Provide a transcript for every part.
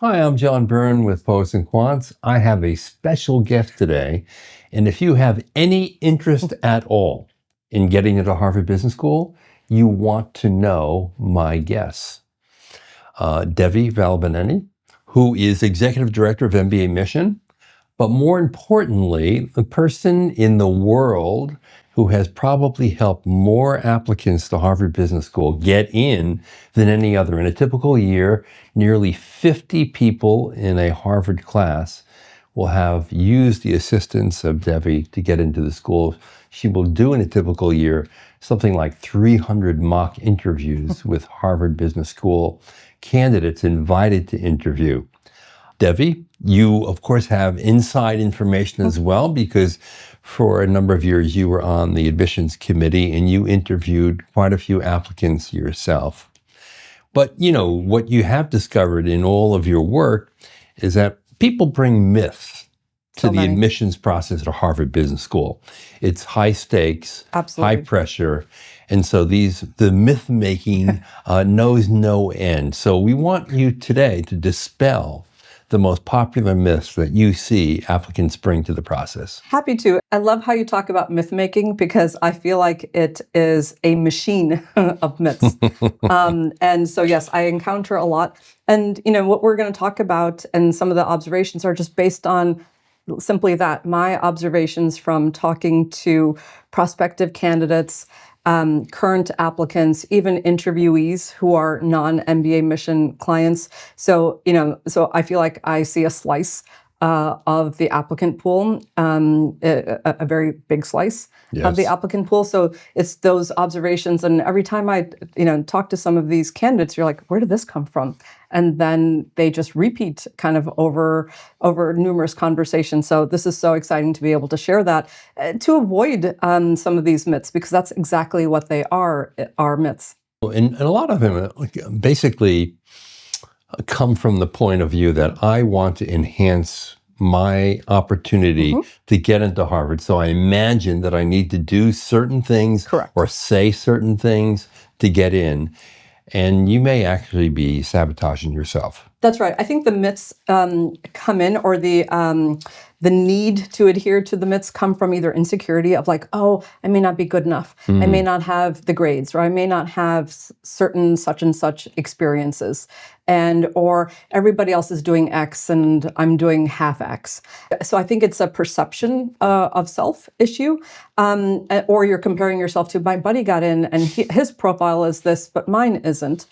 Hi, I'm John Byrne with Poets&Quants. I have a special guest today, and if you have any interest at all in getting into Harvard Business School, you want to know my guest. Devi Vallabhaneni, who is Executive Director of mbaMission, but more importantly, the person in the world who has probably helped more applicants to Harvard Business School get in than any other. In a typical year, nearly 50 people in a Harvard class will have used the assistance of Devi to get into the school. She will do in a typical year something like 300 mock interviews with Harvard Business School candidates invited to interview. Devi, you of course have inside information as well, because for a number of years you were on the admissions committee and you interviewed quite a few applicants yourself. But you know, what you have discovered in all of your work is that people bring myths to the admissions process at Harvard Business School. It's high stakes, Absolutely. high pressure. And so the myth making knows no end. So we want you today to dispel the most popular myths that you see applicants bring to the process. Happy to. I love how you talk about myth making because I feel like it is a machine of myths. And so, yes, I encounter a lot. And, you know, what we're going to talk about and some of the observations are just based on simply that, my observations from talking to prospective candidates, current applicants, even interviewees who are non-mbaMission clients. So, you know, so I feel like I see a slice of the applicant pool, a very big slice of the applicant pool. So it's those observations. And every time I, talk to some of these candidates, you're like, where did this come from? And then they just repeat kind of over numerous conversations. So this is so exciting to be able to share that to avoid some of these myths, because that's exactly what they are myths. And a lot of them basically come from the point of view that I want to enhance my opportunity to get into Harvard. So I imagine that I need to do certain things or say certain things to get in. And you may actually be sabotaging yourself. That's right. I think the myths come in, or the need to adhere to the myths come from either insecurity of like, oh, I may not be good enough. I may not have the grades, or I may not have certain such and such experiences. Or everybody else is doing X and I'm doing half X. So I think it's a perception of self issue. Or you're comparing yourself to, my buddy got in and his profile is this, but mine isn't.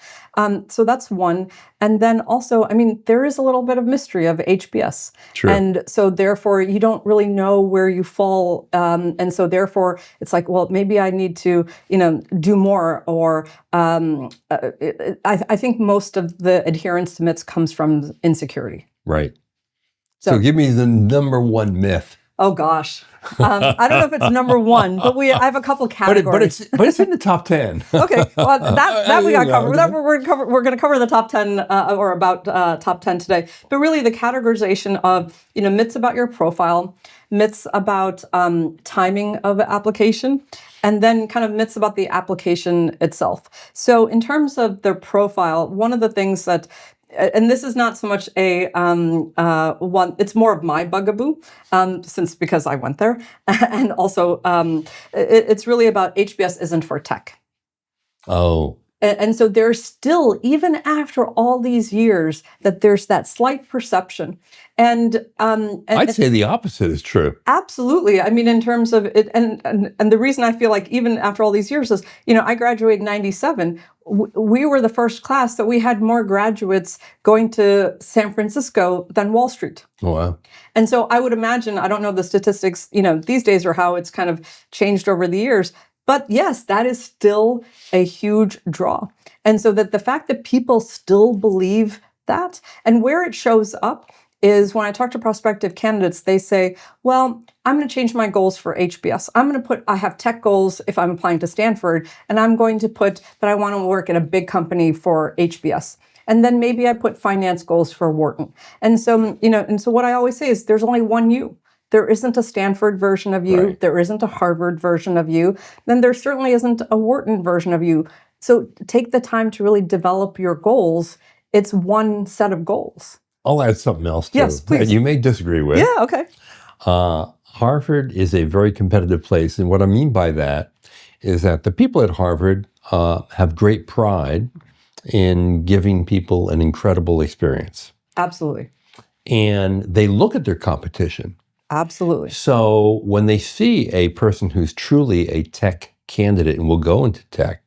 So that's one. And then also, I mean, there is a little bit of mystery of HBS. True. And so therefore, you don't really know where you fall. And so therefore, it's like, well, maybe I need to, do more. Or I think most of the adherence to myths comes from insecurity. Right. So give me the number one myth. Oh gosh, I don't know if it's number one, but I have a couple categories. But it's in the top 10. Okay, well that we got covered. We're going to cover the top 10 or about top 10 today. But really, the categorization of myths about your profile, myths about timing of application, and then kind of myths about the application itself. So in terms of their profile, one of the things that, and this is not so much a one, it's more of my bugaboo, because I went there. And also, it's really about HBS isn't for tech. Oh. And so there's still, even after all these years, that there's that slight perception. And I'd say the opposite is true. Absolutely. I mean, in terms of it, and the reason I feel like even after all these years is, I graduated in 97. We were the first class that we had more graduates going to San Francisco than Wall Street. Oh, wow. And so I would imagine, I don't know the statistics, these days, or how it's kind of changed over the years. But yes, that is still a huge draw. And so that the fact that people still believe that, and where it shows up is when I talk to prospective candidates, they say, well, I'm going to change my goals for HBS. I have tech goals if I'm applying to Stanford, and I'm going to put that I want to work at a big company for HBS. And then maybe I put finance goals for Wharton. And so, so what I always say is there's only one you. There isn't a Stanford version of you. Right. There isn't a Harvard version of you. Then there certainly isn't a Wharton version of you. So take the time to really develop your goals. It's one set of goals. I'll add something else too. Yes, please. That you may disagree with. Yeah, okay. Harvard is a very competitive place. And what I mean by that is that the people at Harvard have great pride in giving people an incredible experience. Absolutely. And they look at their competition. Absolutely. So when they see a person who's truly a tech candidate and will go into tech,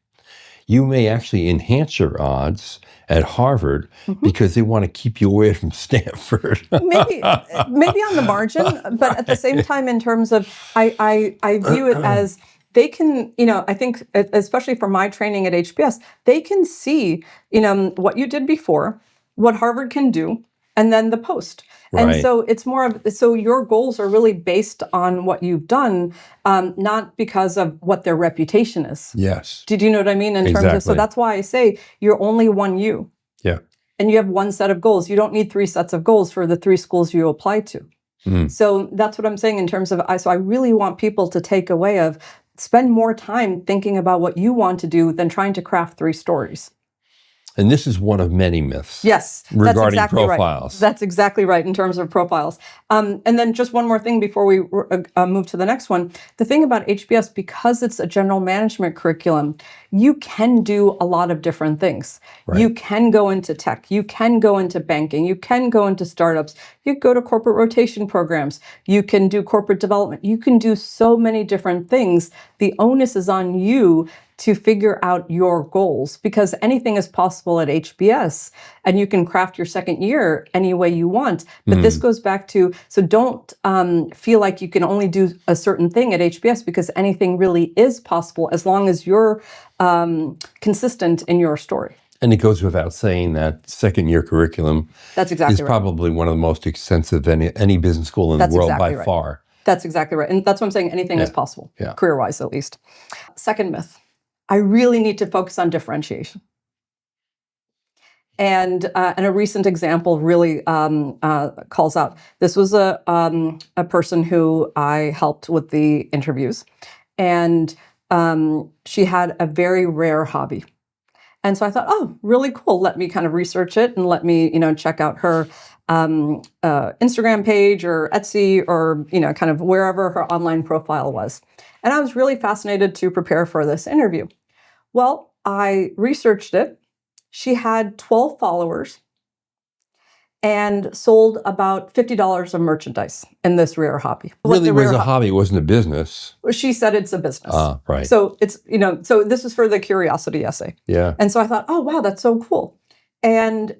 you may actually enhance your odds at Harvard because they want to keep you away from Stanford. maybe on the margin, but at the same time, in terms of, I view it as they can, I think, especially for my training at HBS, they can see, what you did before, what Harvard can do, and then the post. Right. And so it's more of, so your goals are really based on what you've done, not because of what their reputation is. Yes. Did you know what I mean? In terms of, so Exactly. that's why I say you're only one you. Yeah. And you have one set of goals. You don't need 3 sets of goals for the 3 schools you apply to. So that's what I'm saying in terms of, so I really want people to take away of, spend more time thinking about what you want to do than trying to craft 3 stories. And this is one of many myths. Yes, regarding that's exactly profiles. Right. That's exactly right in terms of profiles. And then just one more thing before we move to the next one. The thing about HBS, because it's a general management curriculum, you can do a lot of different things. Right. You can go into tech. You can go into banking. You can go into startups. You go to corporate rotation programs. You can do corporate development. You can do so many different things. The onus is on you to figure out your goals, because anything is possible at HBS and you can craft your second year any way you want. But this goes back to, so don't feel like you can only do a certain thing at HBS, because anything really is possible as long as you're consistent in your story. And it goes without saying that second year curriculum That's exactly is right. probably one of the most extensive any business school in the world exactly by right. far. That's exactly right. And that's what I'm saying. Anything is possible, career-wise at least. Second myth. I really need to focus on differentiation. And a recent example really calls out. This was a person who I helped with the interviews, and she had a very rare hobby. And so I thought, oh, really cool. Let me kind of research it and let me, check out her Instagram page or Etsy or, kind of wherever her online profile was. And I was really fascinated to prepare for this interview. Well, I researched it. She had 12 followers and sold about $50 of merchandise in this rare hobby. Really was a hobby, it wasn't a business. She said it's a business. Right. So it's, so this is for the curiosity essay. Yeah. And so I thought, oh, wow, that's so cool. And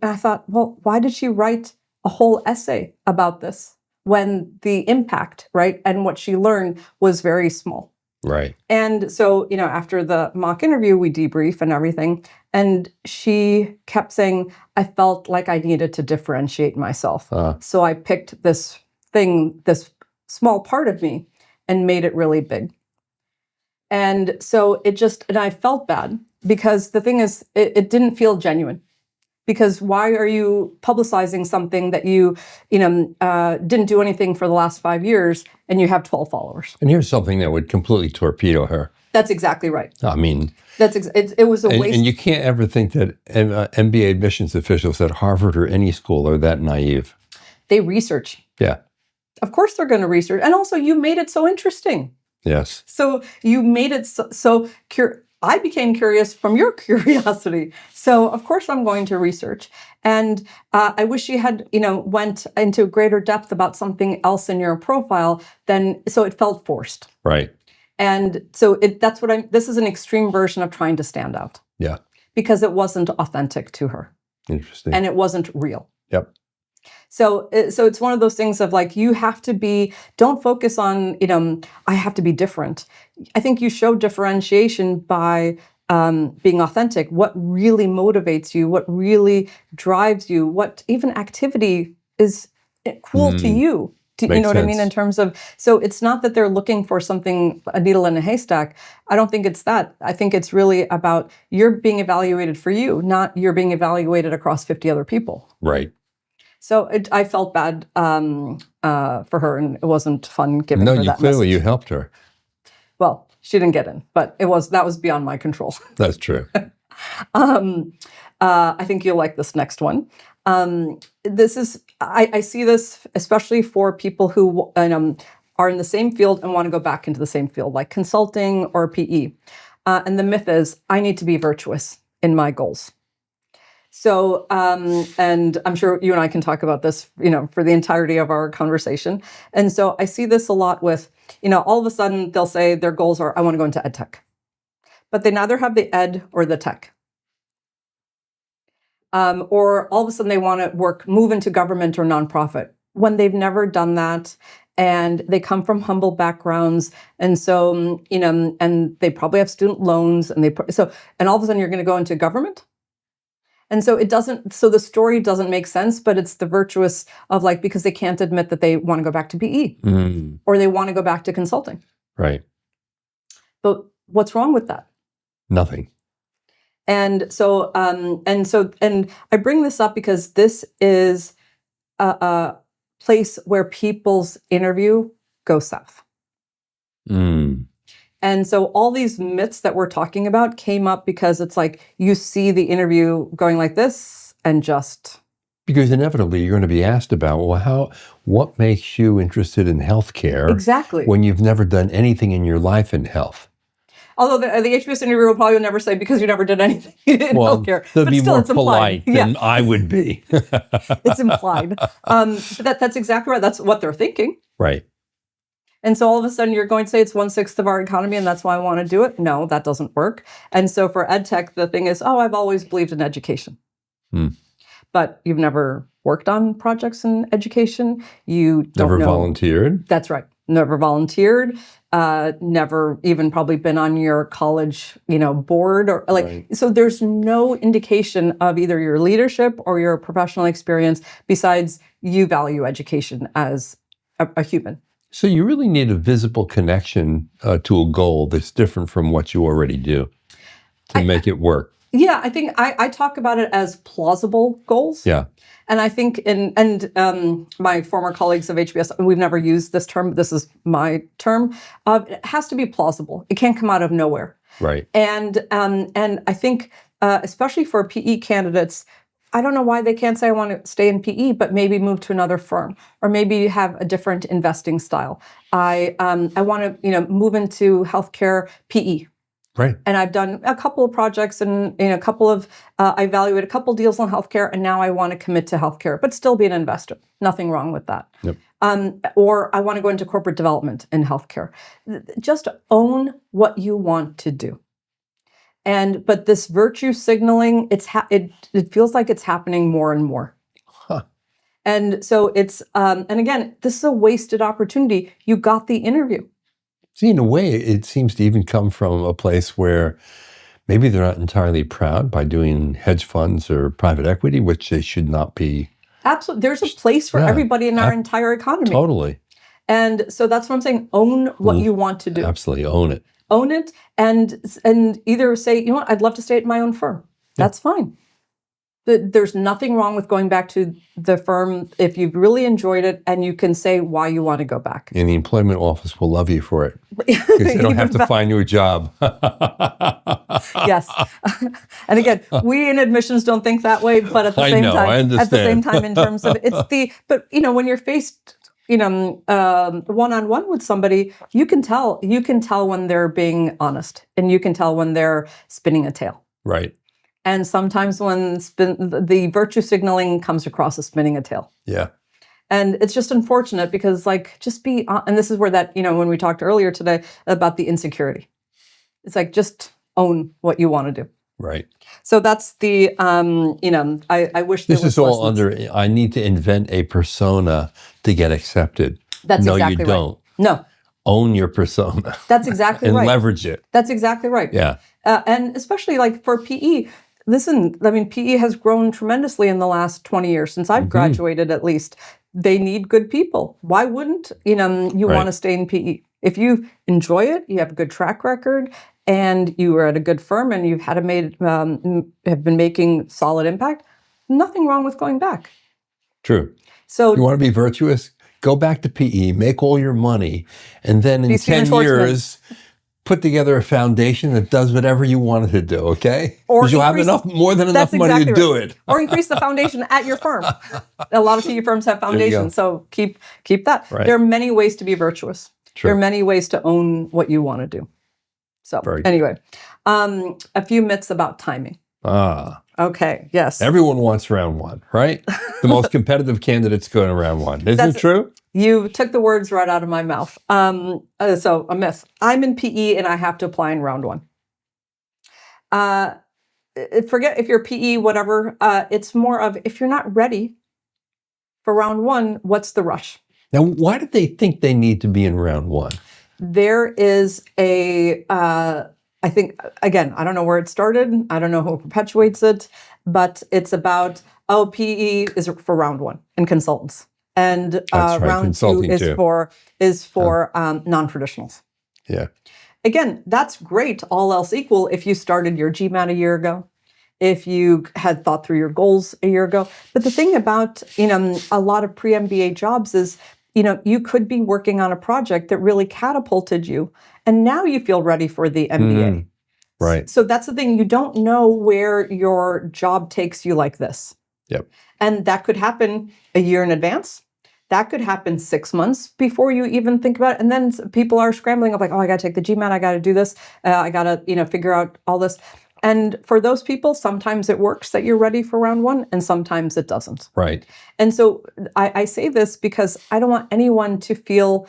I thought, well, why did she write a whole essay about this when the impact, right, and what she learned was very small? Right. And so, after the mock interview, we debrief and everything. And she kept saying, I felt like I needed to differentiate myself. So I picked this thing, this small part of me, and made it really big. And so and I felt bad, because the thing is, it didn't feel genuine. Because why are you publicizing something that you didn't do anything for the last 5 years and you have 12 followers? And here's something that would completely torpedo her. That's exactly right. I mean, it was a waste. And you can't ever think that MBA admissions officials at Harvard or any school are that naive. They research. Yeah. Of course they're going to research. And also you made it so interesting. Yes. So you made it so I became curious from your curiosity. So of course I'm going to research. And I wish she had, went into greater depth about something else in your profile, so it felt forced. Right. And so this is an extreme version of trying to stand out. Yeah. Because it wasn't authentic to her. Interesting. And it wasn't real. Yep. So it's one of those things of like, you have to don't focus on, I have to be different. I think you show differentiation by being authentic. What really motivates you, what really drives you, what even activity is cool to you. You know what I mean? In terms of, so it's not that they're looking for something, a needle in a haystack. I don't think it's that. I think it's really about you're being evaluated for you, not you're being evaluated across 50 other people. Right. So I felt bad for her, and it wasn't fun giving her that message. Clearly you helped her. Well, she didn't get in, but that was beyond my control. That's true. I think you'll like this next one. This is, I see this especially for people who are in the same field and want to go back into the same field, like consulting or PE. And the myth is, I need to be virtuous in my goals. So, and I'm sure you and I can talk about this, for the entirety of our conversation. And so I see this a lot with, all of a sudden they'll say their goals are, I want to go into ed tech. But they neither have the ed or the tech. Or all of a sudden they want to move into government or nonprofit when they've never done that. And they come from humble backgrounds. And so, and they probably have student loans. And all of a sudden you're going to go into government. And so so the story doesn't make sense, but it's the virtuous of because they can't admit that they want to go back to PE or they want to go back to consulting. Right. But what's wrong with that? Nothing. And so, and I bring this up because this is a place where people's interview goes south. And so all these myths that we're talking about came up because it's you see the interview going like this and just... Because inevitably you're going to be asked about, what makes you interested in healthcare? Exactly. When you've never done anything in your life in health. Although the HBS interviewer will probably never say because you never did anything in healthcare. They'll but be still, more it's implied. polite than I would be. It's implied. But that's exactly right. That's what they're thinking. Right. And so all of a sudden you're going to say it's 1/6 of our economy and that's why I want to do it. No, that doesn't work. And so for ed tech, the thing is, I've always believed in education. But you've never worked on projects in education. You don't never know. Volunteered. That's right. Never volunteered. Never even probably been on your college, board or Right. So there's no indication of either your leadership or your professional experience besides you value education as a human. So you really need a visible connection to a goal that's different from what you already do to make it work. Yeah, I think I talk about it as plausible goals. Yeah. And I think my former colleagues of HBS, we've never used this term, but this is my term. It has to be plausible. It can't come out of nowhere. Right. And I think especially for PE candidates, I don't know why they can't say I want to stay in PE, but maybe move to another firm or maybe have a different investing style. I want to move into healthcare PE. Right. And I've done a couple of projects and I evaluated a couple deals in healthcare, and now I want to commit to healthcare, but still be an investor. Nothing wrong with that. Yep. Or I want to go into corporate development in healthcare. Just own what you want to do. But this virtue signaling, it feels like it's happening more and more. Huh. And so it's, and again, this is a wasted opportunity. You got the interview. See, in a way, it seems to even come from a place where maybe they're not entirely proud by doing hedge funds or private equity, which they should not be. Absolutely. There's a place for everybody in our entire economy. Totally. And so that's what I'm saying. Own what you want to do. Absolutely. Own it. Own it and either say, I'd love to stay at my own firm. That's fine. There's nothing wrong with going back to the firm if you've really enjoyed it and you can say why you want to go back. And the employment office will love you for it because they don't have to find you a job. Yes. And again, we in admissions don't think that way, but at the same time, in terms of but when you're faced, one-on-one with somebody, you can tell when they're being honest and you can tell when they're spinning a tale. Right. And sometimes when the virtue signaling comes across as spinning a tale. Yeah. And it's just unfortunate because just be, and this is where that, when we talked earlier today about the insecurity. It's just own what you want to do. Right. So that's the, I wish this is all under, I need to invent a persona to get accepted. That's exactly right. No, you don't. No. Own your persona. That's exactly right. And leverage it. That's exactly right. Yeah. And especially for PE, listen, PE has grown tremendously in the last 20 years since I've graduated, at least. They need good people. Why wouldn't, you want to stay in PE? If you enjoy it, you have a good track record, and you are at a good firm, and you've have been making solid impact, nothing wrong with going back. True. So you want to be virtuous? Go back to PE, make all your money, and then in 10 years, put together a foundation that does whatever you want it to do, okay? Or Because you'll have more than enough money to do it. Or increase the foundation at your firm. A lot of PE firms have foundations, so keep that. Right. There are many ways to be virtuous. True. There are many ways to own what you want to do. So anyway, a few myths about timing. Okay, yes. Everyone wants round one, right? The most competitive candidates go to round one. Isn't it true? You took the words right out of my mouth. So a myth. I'm in PE and I have to apply in round one. Forget if you're PE, whatever. It's more of if you're not ready for round one, what's the rush? Now, why do they think they need to be in round one? There is I think, again, I don't know where it started. I don't know who perpetuates it, but it's about, PE is for round one in consultants. And round two is for non-traditionals. Yeah. Again, that's great, all else equal, if you started your GMAT a year ago, if you had thought through your goals a year ago. But the thing about, a lot of pre-MBA jobs is, you could be working on a project that really catapulted you, and now you feel ready for the MBA. Right. So that's the thing. You don't know where your job takes you like this. Yep. And that could happen a year in advance. That could happen 6 months before you even think about it. And then people are scrambling up like, I got to take the GMAT. I got to do this. I got to, figure out all this. And for those people, sometimes it works that you're ready for round one, and sometimes it doesn't. Right. And so I say this because I don't want anyone to feel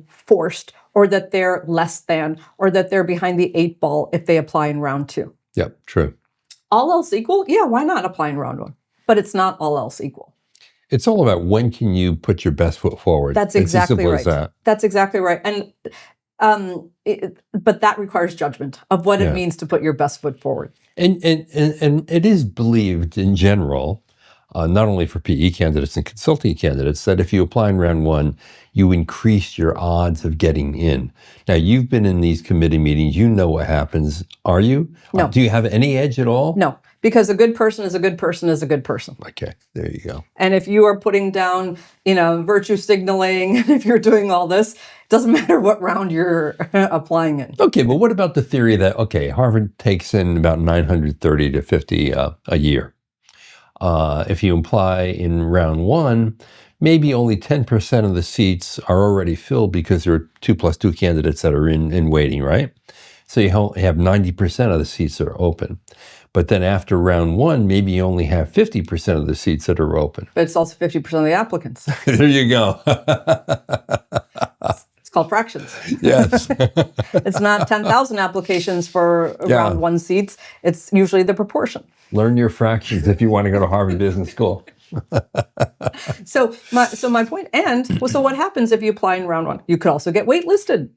forced, or that they're less than, or that they're behind the 8 ball if they apply in round two. Yep, true. All else equal, yeah, why not apply in round one? But it's not all else equal. It's all about when can you put your best foot forward. That's exactly right. It's as simple as that. That's exactly right. And but that requires judgment of what it means to put your best foot forward. And it is believed in general, not only for PE candidates and consulting candidates, that if you apply in round one, you increase your odds of getting in. Now, you've been in these committee meetings. You know what happens. Are you? No. Do you have any edge at all? No, because a good person is a good person is a good person. Okay, there you go. And if you are putting down, virtue signaling, if you're doing all this, it doesn't matter what round you're applying in. Okay, but what about the theory that, Harvard takes in about 930 to 50 a year? If you apply in round one, maybe only 10% of the seats are already filled because there are 2+2 candidates that are in waiting, right? So you have 90% of the seats that are open. But then after round one, maybe you only have 50% of the seats that are open. But it's also 50% of the applicants. There you go. It's called fractions. Yes. It's not 10,000 applications for round one seats. It's usually the proportion. Learn your fractions if you want to go to Harvard Business School. So my point, so what happens if you apply in round one? You could also get waitlisted.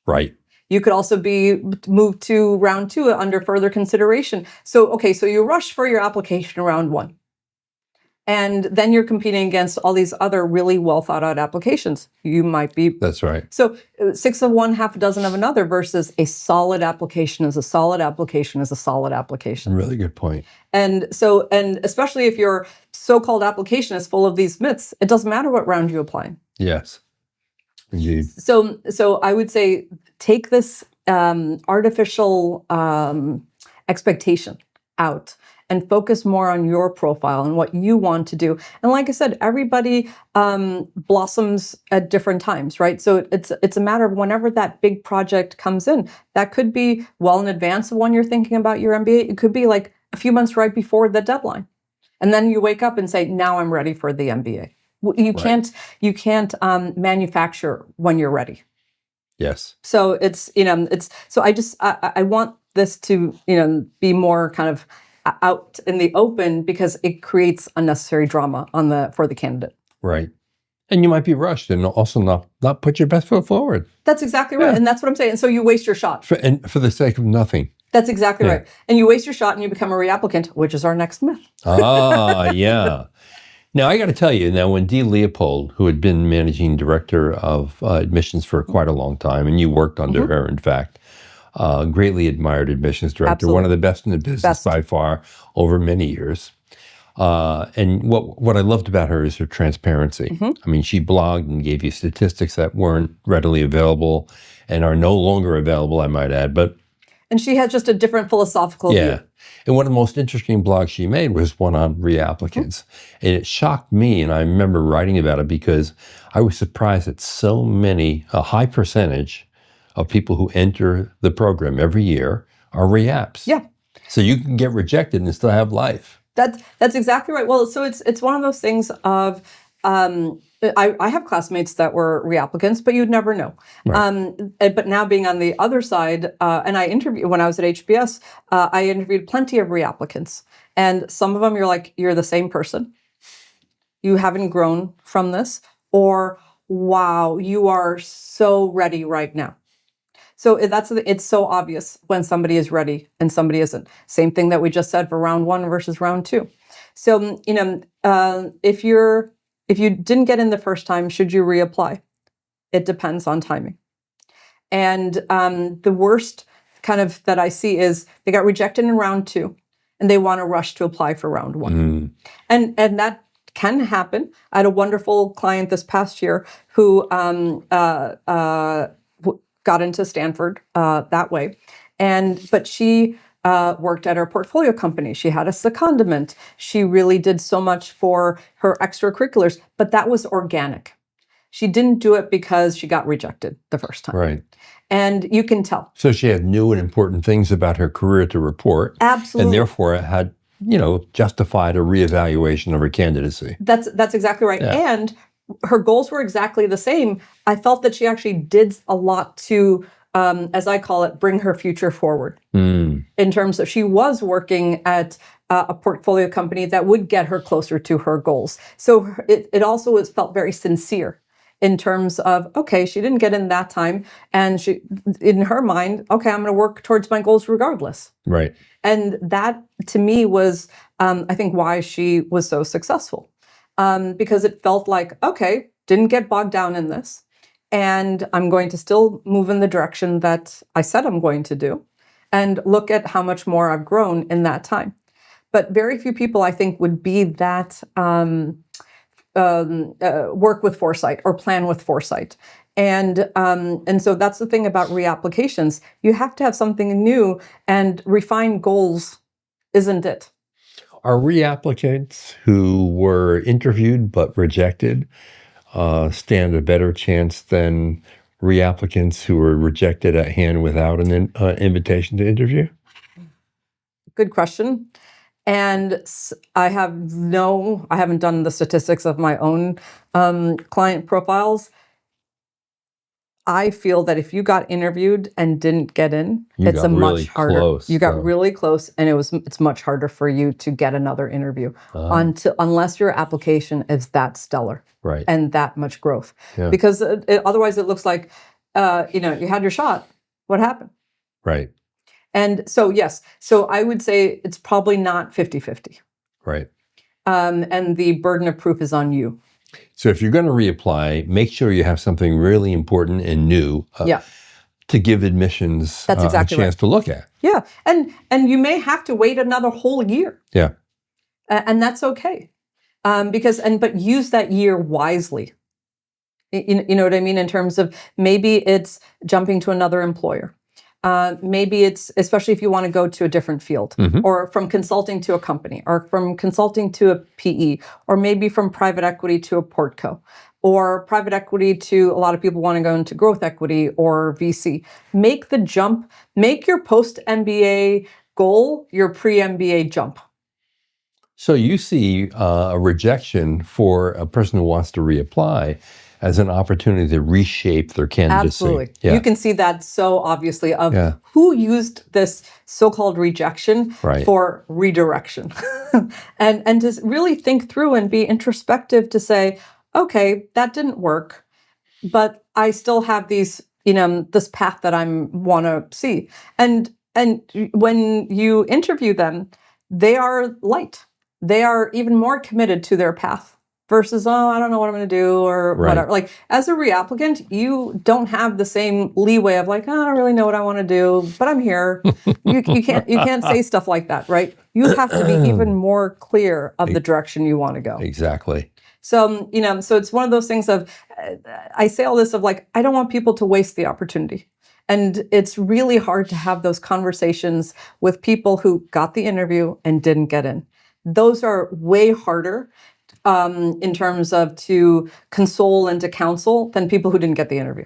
Right. You could also be moved to round two under further consideration. So you rush for your application in round one. And then you're competing against all these other really well thought out applications. You might be. That's right. So 6 of one, half a dozen of another versus a solid application is a solid application is a solid application. Really good point. And especially if your so-called application is full of these myths, it doesn't matter what round you apply in. Yes, indeed. So I would say take this artificial expectation out and focus more on your profile and what you want to do. And like I said, everybody blossoms at different times, right? So it's a matter of whenever that big project comes in. That could be well in advance of when you're thinking about your MBA. It could be like a few months right before the deadline. And then you wake up and say, now I'm ready for the MBA. You can't manufacture when you're ready. Yes. So I want this to, be more kind of out in the open because it creates unnecessary drama for the candidate. Right. And you might be rushed and also not put your best foot forward. That's exactly right. And that's what I'm saying. And so you waste your shot. For the sake of nothing. That's exactly right. And you waste your shot and you become a reapplicant, which is our next myth. Yeah. Now, I got to tell you, when Dee Leopold, who had been managing director of admissions for quite a long time, and you worked under her, in fact, greatly admired admissions director, Absolutely. one of the best in the business by far over many years. And what I loved about her is her transparency. I mean, she blogged and gave you statistics that weren't readily available and are no longer available, I might add. But And she has just a different philosophical view. And one of the most interesting blogs she made was one on reapplicants. And it shocked me, and I remember writing about it because I was surprised that so many, a high percentage of people who enter the program every year are reapps. Yeah. So you can get rejected and still have life. That's exactly right. Well, so it's one of those things of I have classmates that were reapplicants, but you'd never know. Right. But now being on the other side, and I interviewed when I was at HBS, I interviewed plenty of reapplicants, and some of them you're the same person, you haven't grown from this, or wow, you are so ready right now. So it's so obvious when somebody is ready and somebody isn't. Same thing that we just said for round 1 versus round 2. So if you didn't get in the first time, should you reapply? It depends on timing. And the worst kind of that I see is they got rejected in round 2, and they want to rush to apply for round 1, and that can happen. I had a wonderful client this past year who got into Stanford that way. But she worked at her portfolio company. She had a secondment. She really did so much for her extracurriculars, but that was organic. She didn't do it because she got rejected the first time. Right. And you can tell. So she had new and important things about her career to report. Absolutely. And therefore it had, justified a reevaluation of her candidacy. That's exactly right. Yeah. And her goals were exactly the same. I felt that she actually did a lot to, as I call it, bring her future forward. In terms of she was working at a portfolio company that would get her closer to her goals. So it also felt very sincere in terms of, okay, she didn't get in that time. And she, in her mind, okay, I'm going to work towards my goals regardless. Right. And that, to me, was, I think, why she was so successful. Because it felt like, okay, didn't get bogged down in this, and I'm going to still move in the direction that I said I'm going to do, and look at how much more I've grown in that time. But very few people, I think, would be that work with foresight or plan with foresight. And so that's the thing about reapplications. You have to have something new, and refined goals isn't it. Are reapplicants who were interviewed but rejected stand a better chance than reapplicants who were rejected at hand without an invitation to interview? Good question. And I haven't done the statistics of my own client profiles. I feel that if you got interviewed and didn't get in, it's a much harder. Close, you got really close, and it's much harder for you to get another interview unless your application is that stellar, right, and that much growth. Yeah. Because otherwise, it looks like you had your shot. What happened? Right. And so yes, so I would say it's probably not 50-50. Right. And the burden of proof is on you. So if you're going to reapply, make sure you have something really important and new to give admissions That's exactly a chance to look at. Yeah, and you may have to wait another whole year. Yeah. And that's okay. But use that year wisely. You know what I mean? In terms of maybe it's jumping to another employer. Maybe it's, especially if you want to go to a different field, or from consulting to a company, or from consulting to a PE, or maybe from private equity to a portco, or private equity to, a lot of people want to go into growth equity or VC. Make the jump, make your post-MBA goal your pre-MBA jump. So you see a rejection for a person who wants to reapply as an opportunity to reshape their candidacy. Absolutely. Yeah. You can see that so obviously of who used this so-called rejection for redirection. and to really think through and be introspective to say, okay, that didn't work, but I still have these, this path that I want to see. And when you interview them, they are light. They are even more committed to their path. versus, oh, I don't know what I'm going to do or Right. whatever. Like as a reapplicant, you don't have the same leeway of like, oh, I don't really know what I want to do, but I'm here. You can't say stuff like that, right? You have to be even more clear of the direction you want to go. Exactly. So, so it's one of those things of, I say all this of like, I don't want people to waste the opportunity. And it's really hard to have those conversations with people who got the interview and didn't get in. Those are way harder in terms of to console and to counsel than people who didn't get the interview.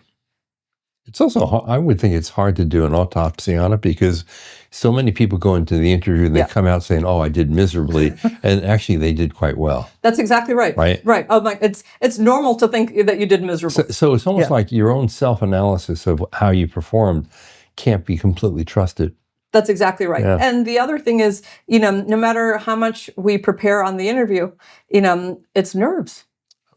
It's also, I would think it's hard to do an autopsy on it because so many people go into the interview and they come out saying, oh, I did miserably. And actually they did quite well. That's exactly right. Right. Oh my, it's normal to think that you did miserably. So it's almost like your own self-analysis of how you performed can't be completely trusted. That's exactly right. Yeah. And the other thing is, no matter how much we prepare on the interview, it's nerves.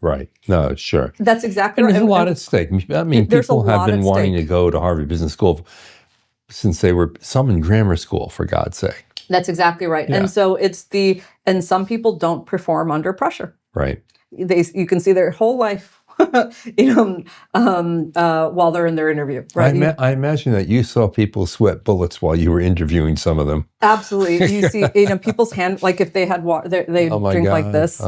Right. No, sure. That's exactly right. There's a lot at stake. I mean, people have been wanting to go to Harvard Business School since they were some in grammar school, for God's sake. That's exactly right. Yeah. And so and some people don't perform under pressure. Right. You can see their whole life, while they're in their interview. Right. I imagine that you saw people sweat bullets while you were interviewing some of them. Absolutely. You see, people's hand, like if they had water, they drink like this,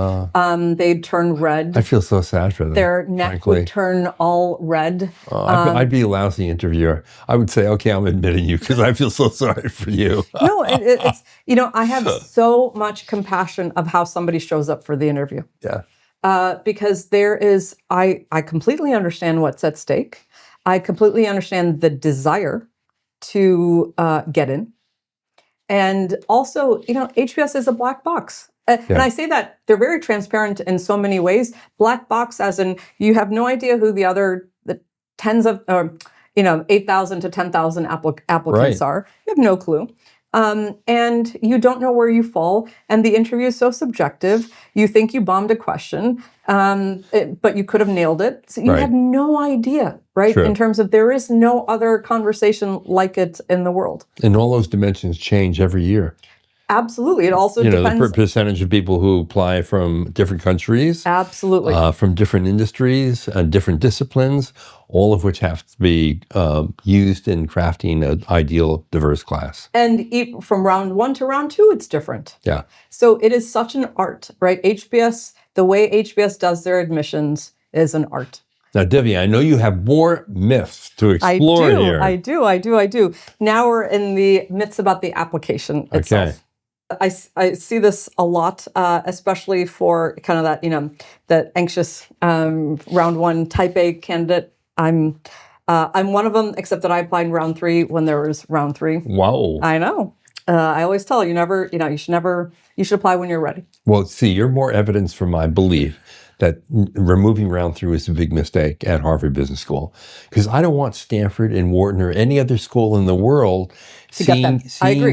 they'd turn red. I feel so sad for them. Their neck would turn all red. I'd be a lousy interviewer. I would say, okay, I'm admitting you because I feel so sorry for you. No, it's, I have so much compassion of how somebody shows up for the interview. Yeah. Because I completely understand what's at stake. I completely understand the desire to get in. And also, HBS is a black box. And I say that they're very transparent in so many ways. Black box as in you have no idea who the tens of, 8,000 to 10,000 applicants are. You have no clue. And you don't know where you fall. And the interview is so subjective. You think you bombed a question, but you could have nailed it. So you have no idea, right? True. In terms of there is no other conversation like it in the world. And all those dimensions change every year. Absolutely. It also depends. The percentage of people who apply from different countries. Absolutely. From different industries and different disciplines, all of which have to be used in crafting an ideal diverse class. And from round 1 to round 2, it's different. Yeah. So it is such an art, right? HBS, the way HBS does their admissions is an art. Now, Devi, I know you have more myths to explore here. I do. Now we're in the myths about the application itself. Okay. I see this a lot, especially for kind of that, that anxious round 1 type A candidate. I'm one of them, except that I applied in round 3 when there was round 3. Wow. I know. I always tell you should apply when you're ready. Well, see, you're more evidence for my belief that removing round 3 was a big mistake at Harvard Business School. Because I don't want Stanford and Wharton or any other school in the world seeing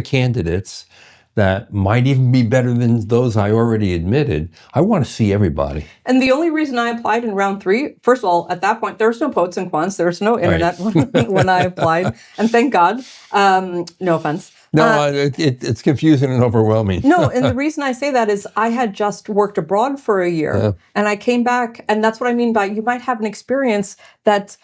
candidates that might even be better than those I already admitted. I want to see everybody. And the only reason I applied in round 3, first of all, at that point, there was no Poets and Quants. There was no internet when I applied. And thank God. No offense. No, it's confusing and overwhelming. No, and the reason I say that is I had just worked abroad for a year. And I came back, and that's what I mean by you might have an experience that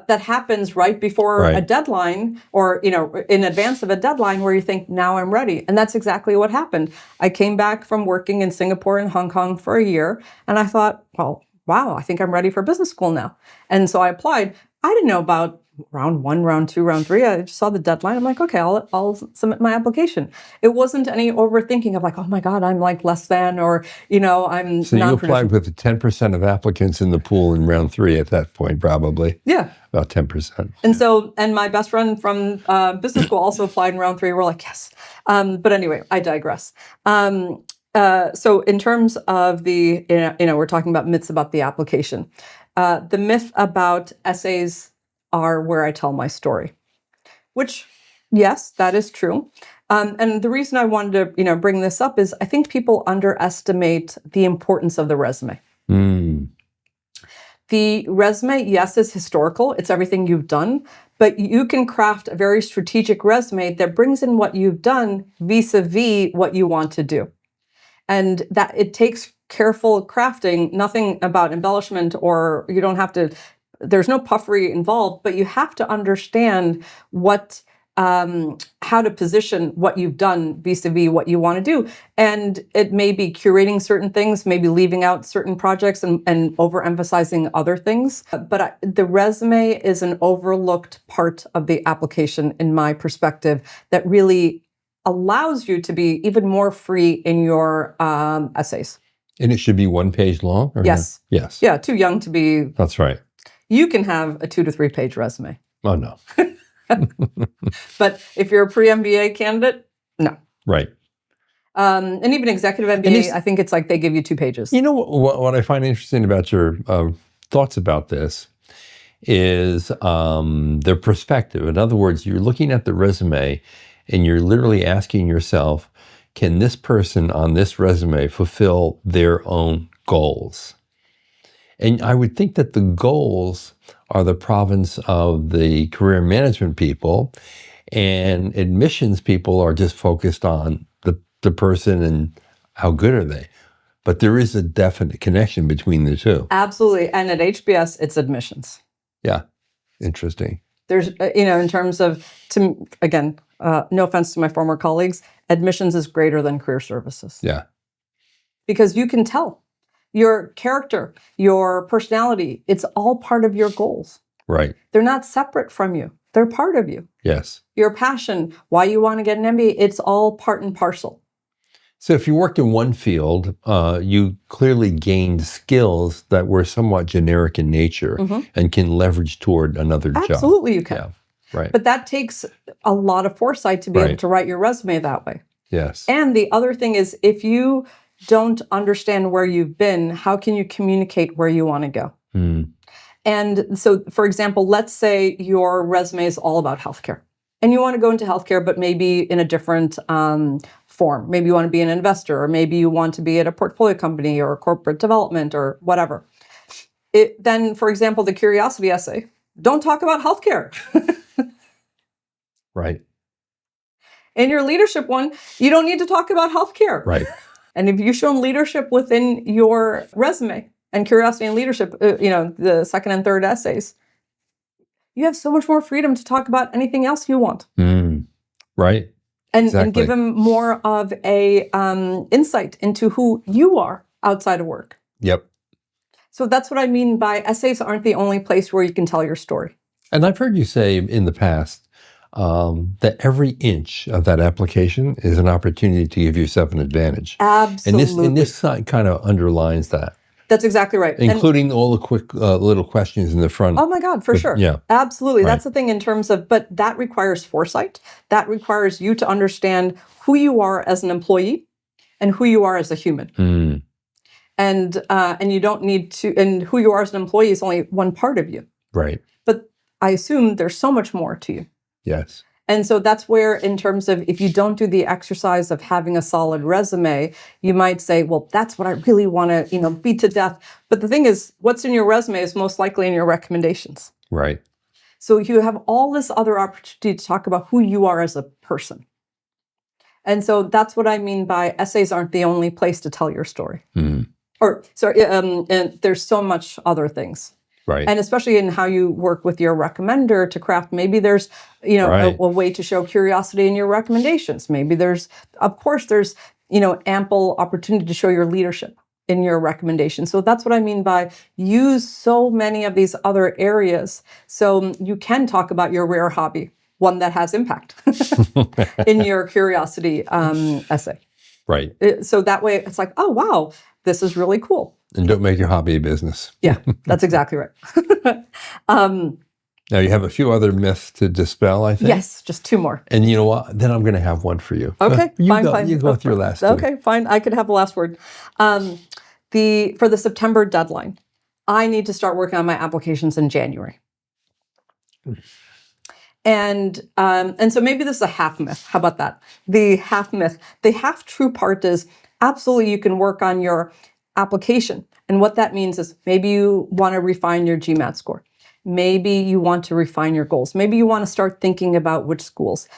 happens right before a deadline or, in advance of a deadline where you think, now I'm ready. And that's exactly what happened. I came back from working in Singapore and Hong Kong for a year. And I thought, well, wow, I think I'm ready for business school now. And so I applied. I didn't know about round 1, round 2, round 3. I just saw the deadline. I'm like, okay, I'll submit my application. It wasn't any overthinking of like, oh my God, I'm like less than, or, I'm So you applied with 10% of applicants in the pool in round 3 at that point, probably. Yeah. About 10%. And my best friend from business school also applied in round 3. We're like, yes. But anyway, I digress. So in terms of we're talking about myths about the application. The myth about essays are where I tell my story, which, yes, that is true. And the reason I wanted to, bring this up is I think people underestimate the importance of the resume. The resume, yes, is historical. It's everything you've done, but you can craft a very strategic resume that brings in what you've done vis-a-vis what you want to do. And that it takes careful crafting, nothing about embellishment, or you don't have to, there's no puffery involved, but you have to understand what, how to position what you've done vis-a-vis what you want to do. And it may be curating certain things, maybe leaving out certain projects and overemphasizing other things. But the resume is an overlooked part of the application, in my perspective, that really allows you to be even more free in your essays. And it should be 1 page long? Or Yes. No? Yes. Yeah, too young to be. That's right. You can have a 2 to 3 page resume. Oh, no. But if you're a pre-MBA candidate, no. Right. And even executive MBA, I think it's like they give you 2 pages. You know what I find interesting about your thoughts about this is their perspective. In other words, you're looking at the resume and you're literally asking yourself, can this person on this resume fulfill their own goals? And I would think that the goals are the province of the career management people, and admissions people are just focused on the person and how good are they. But there is a definite connection between the two. Absolutely. And at HBS, it's admissions. Yeah. Interesting. There's, in terms of, again, no offense to my former colleagues, admissions is greater than career services. Yeah. Because you can tell your character, your personality, it's all part of your goals. Right. They're not separate from you. They're part of you. Yes. Your passion, why you want to get an MBA, it's all part and parcel. So if you worked in one field, you clearly gained skills that were somewhat generic in nature and can leverage toward another job. Absolutely you can. Yeah. Right. But that takes a lot of foresight to be able to write your resume that way. Yes. And the other thing is, if you don't understand where you've been, how can you communicate where you want to go? And so, for example, let's say your resume is all about healthcare and you want to go into healthcare, but maybe in a different form. Maybe you want to be an investor, or maybe you want to be at a portfolio company or corporate development or whatever. Then, for example, the curiosity essay, don't talk about healthcare. Right. In your leadership one, you don't need to talk about healthcare. Right. And if you've shown leadership within your resume and curiosity and leadership, the second and third essays, you have so much more freedom to talk about anything else you want. Right. And give them more of a insight into who you are outside of work. Yep. So that's what I mean by essays aren't the only place where you can tell your story. And I've heard you say in the past that every inch of that application is an opportunity to give yourself an advantage. Absolutely. And this kind of underlines that. That's exactly right. Including all the quick little questions in the front. Oh my God, for sure. Yeah. Absolutely. Right. That's the thing in terms of, but that requires foresight. That requires you to understand who you are as an employee and who you are as a human. And you don't need to, and who you are as an employee is only one part of you. Right. But I assume there's so much more to you. Yes. And so that's where, in terms of, if you don't do the exercise of having a solid resume, you might say, well, that's what I really want to, beat to death. But the thing is, what's in your resume is most likely in your recommendations. Right. So you have all this other opportunity to talk about who you are as a person. And so that's what I mean by essays aren't the only place to tell your story. Or, sorry, and there's so much other things. Right. And especially in how you work with your recommender to craft, maybe there's, a way to show curiosity in your recommendations. Maybe there's ample opportunity to show your leadership in your recommendations. So that's what I mean by use so many of these other areas so you can talk about your rare hobby, one that has impact in your curiosity essay. Right. So that way it's like, oh, wow, this is really cool. And don't make your hobby a business. Yeah, that's exactly right. Now, you have a few other myths to dispel, I think. Yes, just 2 more. And you know what? Then I'm going to have one for you. Okay, fine. You go with your last two. Okay, fine. I could have the last word. For the September deadline, I need to start working on my applications in January. And so maybe this is a half myth. How about that? The half myth. The half true part is absolutely you can work on your application. And what that means is maybe you want to refine your GMAT score. Maybe you want to refine your goals. Maybe you want to start thinking about which schools.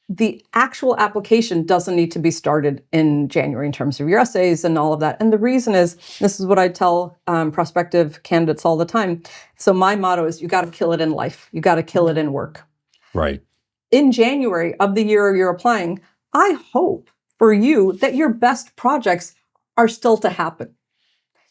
the actual application doesn't need to be started in January in terms of your essays and all of that. And the reason is, this is what I tell prospective candidates all the time. So my motto is, you got to kill it in life. You got to kill it in work. Right. In January of the year you're applying, I hope for you that your best projects are still to happen.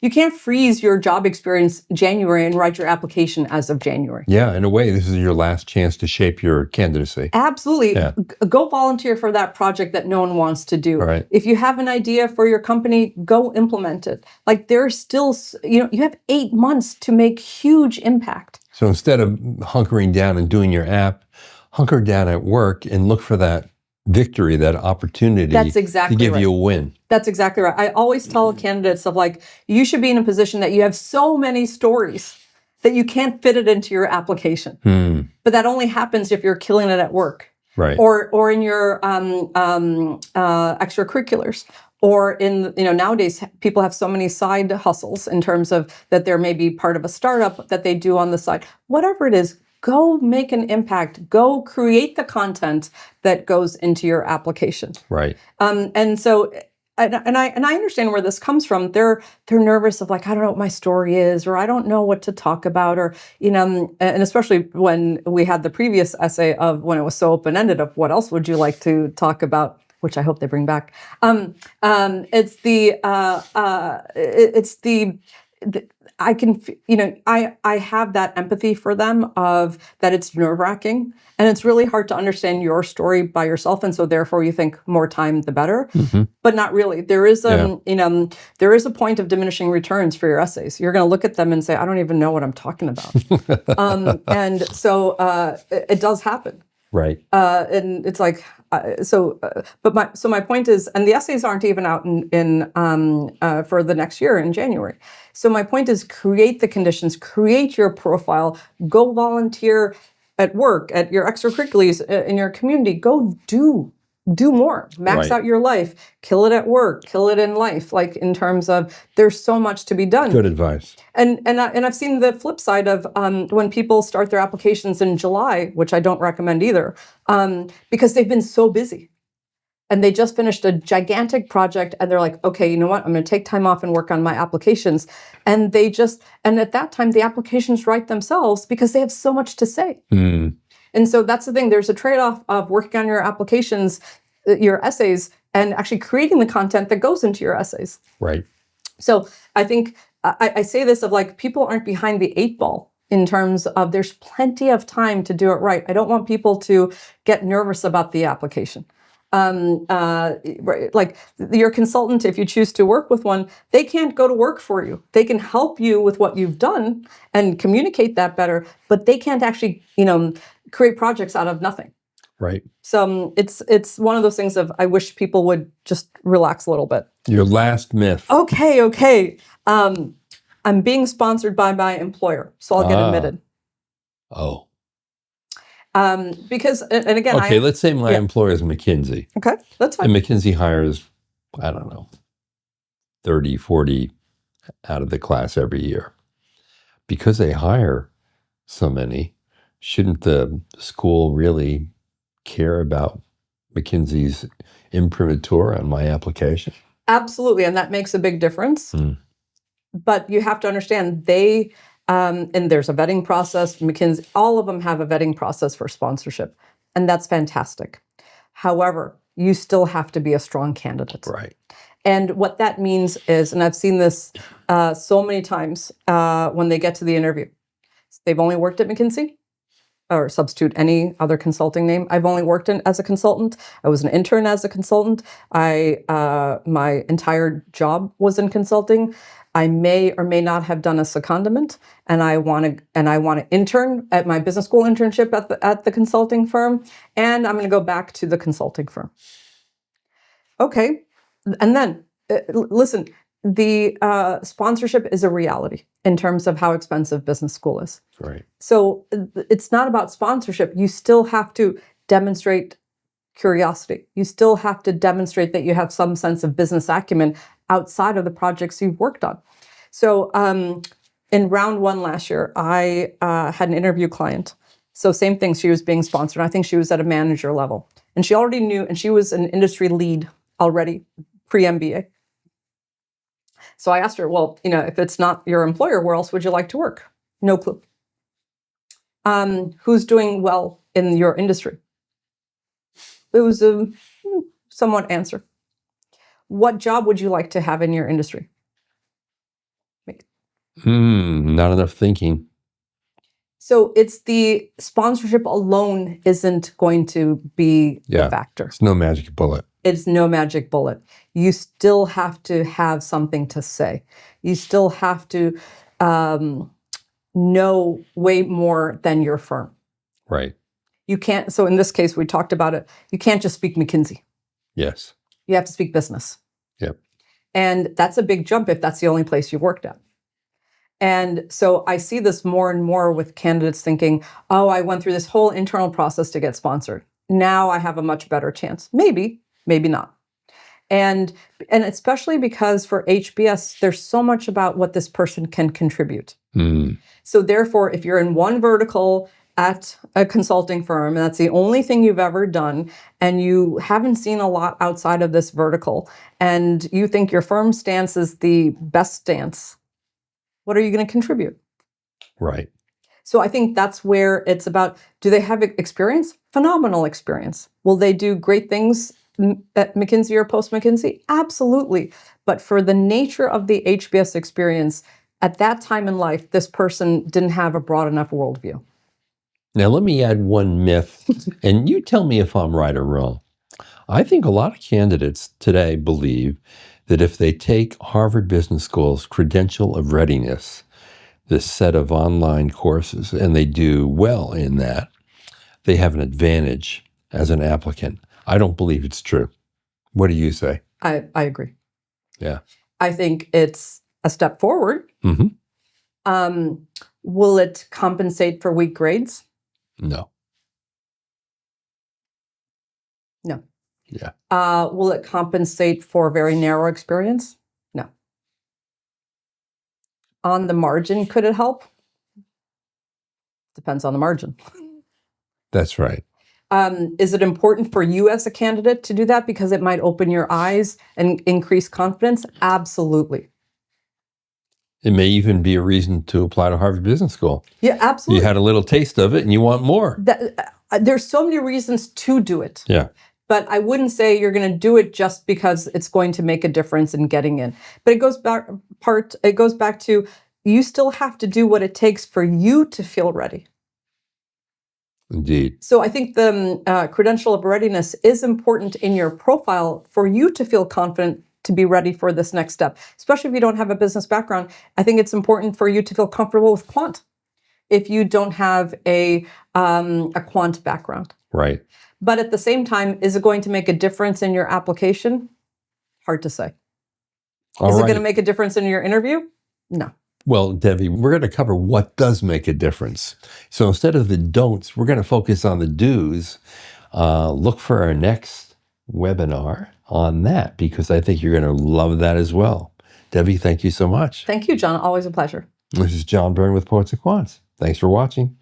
You can't freeze your job experience January and write your application as of January. Yeah, in a way, this is your last chance to shape your candidacy. Absolutely. Yeah. Go volunteer for that project that no one wants to do. Right. If you have an idea for your company, go implement it. Like, there's still, you have 8 months to make huge impact. So instead of hunkering down and doing your app, hunker down at work and look for that victory, that opportunity That's exactly to give right. you a win. That's exactly right. I always tell candidates of like, you should be in a position that you have so many stories that you can't fit it into your application. But that only happens if you're killing it at work. Right. Or in your extracurriculars. Or in, nowadays people have so many side hustles in terms of that there may be part of a startup that they do on the side. Whatever it is, go make an impact. Go create the content that goes into your application. Right. And so, and I understand where this comes from. They're nervous of like, I don't know what my story is, or I don't know what to talk about, or and especially when we had the previous essay of when it was so open-ended of what else would you like to talk about, which I hope they bring back. It's the I can, I have that empathy for them of that it's nerve-wracking and it's really hard to understand your story by yourself. And so therefore you think more time, the better, but not really. There is there is a point of diminishing returns for your essays. You're going to look at them and say, I don't even know what I'm talking about. And so it does happen. Right. And it's like, but my point is, and the essays aren't even out in for the next year in January. So my point is, create the conditions, create your profile, go volunteer at work, at your extracurriculars, in your community. Go do more, max out your life, kill it at work, kill it in life. Like, in terms of, there's so much to be done. Good advice. And I've seen the flip side of when people start their applications in July, which I don't recommend either, because they've been so busy. And they just finished a gigantic project and they're like, okay, you know what? I'm going to take time off and work on my applications. And at that time, the applications write themselves because they have so much to say. And so that's the thing. There's a trade-off of working on your applications, your essays, and actually creating the content that goes into your essays. Right. So I think I say this of like, people aren't behind the 8 ball in terms of there's plenty of time to do it right. I don't want people to get nervous about the application. Like your consultant, if you choose to work with one, they can't go to work for you. They can help you with what you've done and communicate that better, but they can't actually, create projects out of nothing. Right. So it's one of those things of, I wish people would just relax a little bit. Your last myth. Okay. I'm being sponsored by my employer, so I'll get admitted. Oh. Because, and again, okay, let's say my employer is McKinsey. Okay, that's fine. And McKinsey hires, I don't know, 30, 40 out of the class every year. Because they hire so many, shouldn't the school really care about McKinsey's imprimatur on my application? Absolutely, and that makes a big difference. But you have to understand, and there's a vetting process. McKinsey, all of them have a vetting process for sponsorship, and that's fantastic. However, you still have to be a strong candidate. Right. And what that means is, and I've seen this so many times when they get to the interview, they've only worked at McKinsey, or substitute any other consulting name. I've only worked as a consultant. I was an intern as a consultant. My entire job was in consulting. I may or may not have done a secondment, and I want to intern at my business school internship at the consulting firm, and I'm going to go back to the consulting firm. Okay, and then listen. The sponsorship is a reality in terms of how expensive business school is. Right. So it's not about sponsorship. You still have to demonstrate curiosity. You still have to demonstrate that you have some sense of business acumen outside of the projects you've worked on. So in round 1 last year, I had an interview client. So same thing, she was being sponsored. I think she was at a manager level. And she already knew, and she was an industry lead already, pre-MBA. So I asked her, well, if it's not your employer, where else would you like to work? No clue. Who's doing well in your industry? It was a somewhat answer. What job would you like to have in your industry? Not enough thinking. So it's the sponsorship alone isn't going to be the factor. It's no magic bullet. It's no magic bullet. You still have to have something to say. You still have to know way more than your firm. Right. You can't, so in this case, we talked about it, you can't just speak McKinsey. Yes. You have to speak business. Yep. And that's a big jump if that's the only place you've worked at. And so I see this more and more with candidates thinking, oh, I went through this whole internal process to get sponsored. Now I have a much better chance. Maybe, maybe not. And especially because for HBS, there's so much about what this person can contribute. So therefore, if you're in one vertical at a consulting firm, and that's the only thing you've ever done, and you haven't seen a lot outside of this vertical, and you think your firm stance is the best stance, what are you going to contribute? Right. So I think that's where it's about, do they have experience? Phenomenal experience. Will they do great things at McKinsey or post-McKinsey? Absolutely. But for the nature of the HBS experience, at that time in life, this person didn't have a broad enough worldview. Now, let me add one myth, and you tell me if I'm right or wrong. I think a lot of candidates today believe that if they take Harvard Business School's Credential of Readiness, this set of online courses, and they do well in that, they have an advantage as an applicant. I don't believe it's true. What do you say? I agree. Yeah. I think it's a step forward. Mm-hmm. Will it compensate for weak grades? No. No. Yeah. Will it compensate for very narrow experience? No. On the margin, could it help? Depends on the margin. That's right. Is it important for you as a candidate to do that because it might open your eyes and increase confidence? Absolutely. It may even be a reason to apply to Harvard Business School. Yeah, absolutely. You had a little taste of it and you want more. There's so many reasons to do it. Yeah. But I wouldn't say you're going to do it just because it's going to make a difference in getting in. But it goes back to you still have to do what it takes for you to feel ready. Indeed. So I think the credential of readiness is important in your profile for you to feel confident to be ready for this next step, especially if you don't have a business background. I think it's important for you to feel comfortable with quant if you don't have a quant background. Right. But at the same time, is it going to make a difference in your application? Hard to say. Is it going to make a difference in your interview? No. Well, Devi, we're going to cover what does make a difference. So instead of the don'ts, we're going to focus on the do's. Look for our next webinar on that, because I think you're going to love that as well. Devi, thank you so much. Thank you, John. Always a pleasure. This is John Byrne with Poets and Quants. Thanks for watching.